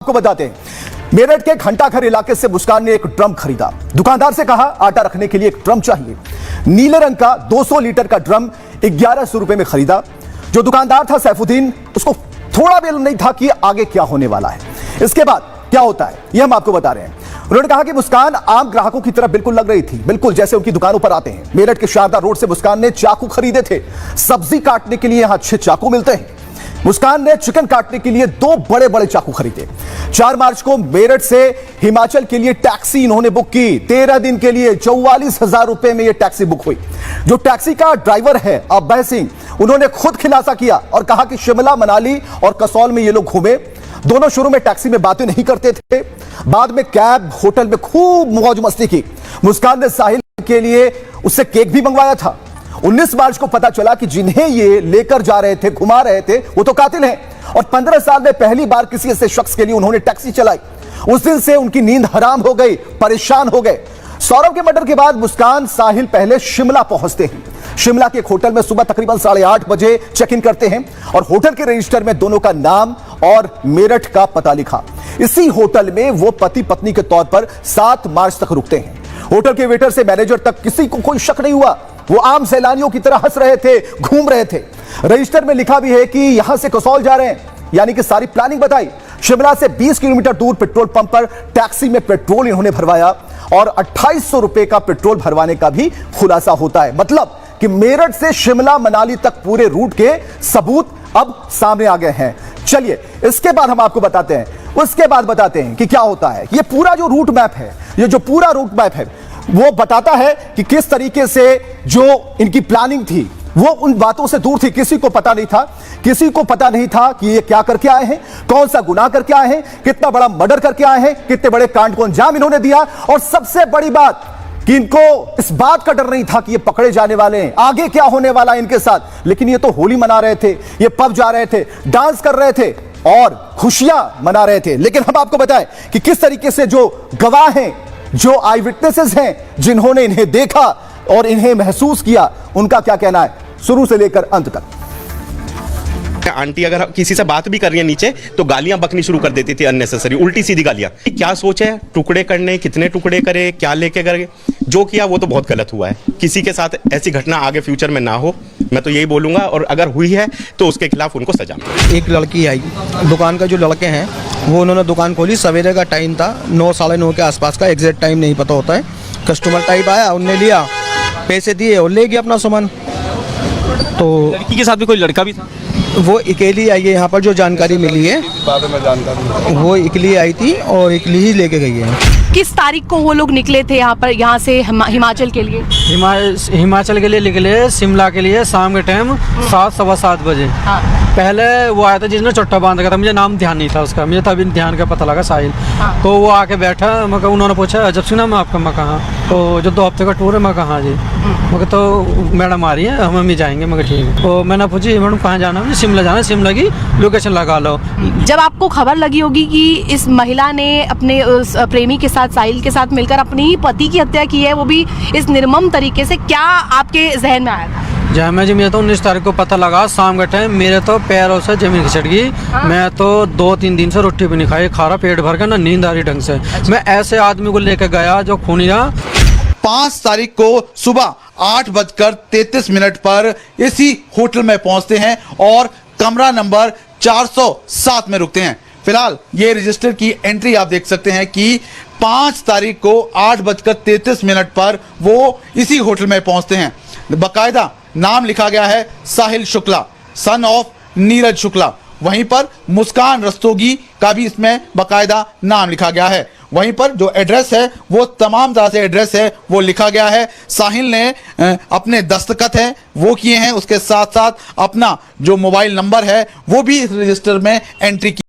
आपको बताते हैं, मेरठ के घंटाघर इलाके से मुस्कान ने एक ड्रम खरीदा। दुकानदार से कहा आटा रखने के लिए एक ड्रम चाहिए। नीले रंग का 200 लीटर का ड्रम 1100 रुपए में खरीदा। जो दुकानदार था सैफुद्दीन, उसको थोड़ा भी नहीं था कि आगे क्या होने वाला है, इसके बाद क्या होता है, यह हम आपको बता रहे हैं। उन्होंने कहा कि मुस्कान आम ग्राहकों की तरह बिल्कुल लग रही थी, बिल्कुल जैसे उनकी दुकानों पर आते हैं। मेरठ के शारदा रोड से मुस्कान ने चाकू खरीदे थे। सब्जी काटने के लिए यहां 6 चाकू मिलते हैं। मुस्कान ने चिकन काटने के लिए 2 बड़े बड़े चाकू खरीदे। 4 मार्च को मेरठ से हिमाचल के लिए टैक्सी इन्होंने बुक की। 13 दिन के लिए 44,000 रुपए में यह टैक्सी बुक हुई। जो टैक्सी का ड्राइवर है अब्बह सिंह, उन्होंने खुद खुलासा किया और कहा कि शिमला, मनाली और कसौल में ये लोग घूमे। दोनों शुरू में टैक्सी में बातें नहीं करते थे, बाद में कैब, होटल में खूब मौज मस्ती की। मुस्कान ने साहिल के लिए उससे केक भी मंगवाया था। 19 मार्च को पता चला कि जिन्हें ये लेकर जा रहे थे, घुमा रहे थे, वो तो कातिल हैं और 15 साल में पहली बार किसी ऐसे शख्स के लिए उन्होंने टैक्सी चलाई। उस दिन से उनकी नींद हराम हो गई, परेशान हो गए। सौरभ के मर्डर के बाद मुस्कान, साहिल पहले शिमला पहुंचते हैं। शिमला के एक होटल में सुबह तकरीबन 8:30 बजे चेक इन करते हैं और होटल के रजिस्टर में दोनों का नाम और मेरठ का पता लिखा। इसी होटल में वो पति पत्नी के तौर पर 7 मार्च तक रुकते हैं। होटल के वेटर से मैनेजर तक किसी को कोई शक नहीं हुआ। वो आम सैलानियों की तरह हंस रहे थे, घूम रहे थे। रजिस्टर में लिखा भी है कि यहां से कसौल जा रहे हैं, यानी कि सारी प्लानिंग बताई। शिमला से 20 किलोमीटर दूर पेट्रोल पंप पर टैक्सी में पेट्रोल इन्होंने भरवाया और 2800 रुपए का पेट्रोल भरवाने का भी खुलासा होता है। मतलब कि मेरठ से शिमला, मनाली तक पूरे रूट के सबूत अब सामने आ गए हैं। चलिए इसके बाद हम आपको बताते हैं, उसके बाद बताते हैं कि क्या होता है। ये पूरा जो रूट मैप है, ये जो पूरा रूट मैप है, वो बताता है कि किस तरीके से जो इनकी प्लानिंग थी वो उन बातों से दूर थी। किसी को पता नहीं था, किसी को पता नहीं था कि ये क्या करके आए हैं, कौन सा गुनाह करके आए हैं, कितना बड़ा मर्डर करके आए हैं, कितने बड़े कांड को अंजाम इन्होंने दिया। और सबसे बड़ी बात कि इनको इस बात का डर नहीं था कि ये पकड़े जाने वाले हैं, आगे क्या होने वाला है इनके साथ। लेकिन ये तो होली मना रहे थे, ये पब जा रहे थे, डांस कर रहे थे और खुशियां मना रहे थे। लेकिन हम आपको बताएं कि किस तरीके से जो गवाह हैं, जो आई विटनेसेस हैं, जिन्होंने इन्हें देखा और इन्हें महसूस किया, उनका क्या कहना है शुरू से लेकर अंत तक। आंटी अगर किसी से बात भी कर रही है नीचे तो गालियां बकनी शुरू कर देती थी, अननेसेसरी उल्टी सीधी गालियां। क्या सोच है, टुकड़े करने, कितने टुकड़े करे, क्या लेके करे, जो किया वो तो बहुत गलत हुआ है। किसी के साथ ऐसी घटना आगे फ्यूचर में ना हो, मैं तो यही बोलूंगा। और अगर हुई है तो उसके खिलाफ उनको सजा मिले। एक लड़की आई, दुकान का जो लड़के हैं वो उन्होंने दुकान खोली। सवेरे का टाइम था, 9 साढ़े 9 के आसपास का, एग्जैक्ट टाइम नहीं पता होता है। कस्टमर टाइप आया, उनने लिया, पैसे दिए और ले गया अपना सामान। तो लड़की के साथ भी कोई लड़का भी था? वो अकेली आई है, यहाँ पर जो जानकारी मिली है वो अकेली आई थी और अकेली ही लेके गई है। किस तारीख को वो लोग निकले थे यहाँ पर, यहाँ से हिमाचल के लिए? हिमाचल के लिए निकले, शिमला के लिए शाम के टाइम 7 सवा 7 बजे। हाँ। पहले वो आया था जिसने चुट्टा बांध रखा था, मुझे नाम ध्यान नहीं था उसका, मुझे तभी ध्यान का पता लगा साहिल। हाँ। तो वो आके बैठा, मगर उन्होंने पूछा जब सुना मैं आपका, मैं कहाँ, तो जो 2 हफ्ते का टूर है, मैं कहाँ जी, मगर तो मैडम आ रही है, हम भी जाएंगे, मगर ठीक है। तो मैंने पूछी मैडम कहाँ जाना है, शिमला जाना है, शिमला की लोकेशन लगा लो। जब आपको खबर लगी होगी कि इस महिला ने अपने उस प्रेमी के साथ, साहिल के साथ मिलकर अपने ही पति की हत्या की है, वो भी इस निर्मम तरीके से, क्या आपके जहन में आया था? जहाँ जी मुझे तो 19 तारीख को पता लगा शाम का टाइम, मेरे तो पैरों से जमीन खिसक गई। हाँ। मैं तो 2-3 दिन से रोटी भी नहीं खाई, खारा पेट भर कर, ना नींद आ रही ढंग से। अच्छा। मैं ऐसे आदमी को लेकर गया जो खूनिया। 5 तारीख को सुबह 8:33 पर इसी होटल में पहुंचते हैं और कमरा नंबर 407 में रुकते हैं। फिलहाल ये रजिस्टर की एंट्री आप देख सकते हैं कि 5 तारीख को 8:33 पर वो इसी होटल में पहुंचते हैं। बाकायदा नाम लिखा गया है साहिल शुक्ला, सन ऑफ नीरज शुक्ला। वहीं पर मुस्कान रस्तोगी का भी इसमें बाकायदा नाम लिखा गया है। वहीं पर जो एड्रेस है वो तमाम तरह से एड्रेस है वो लिखा गया है। साहिल ने अपने दस्तखत हैं वो किए हैं, उसके साथ साथ अपना जो मोबाइल नंबर है वो भी इस रजिस्टर में एंट्री की।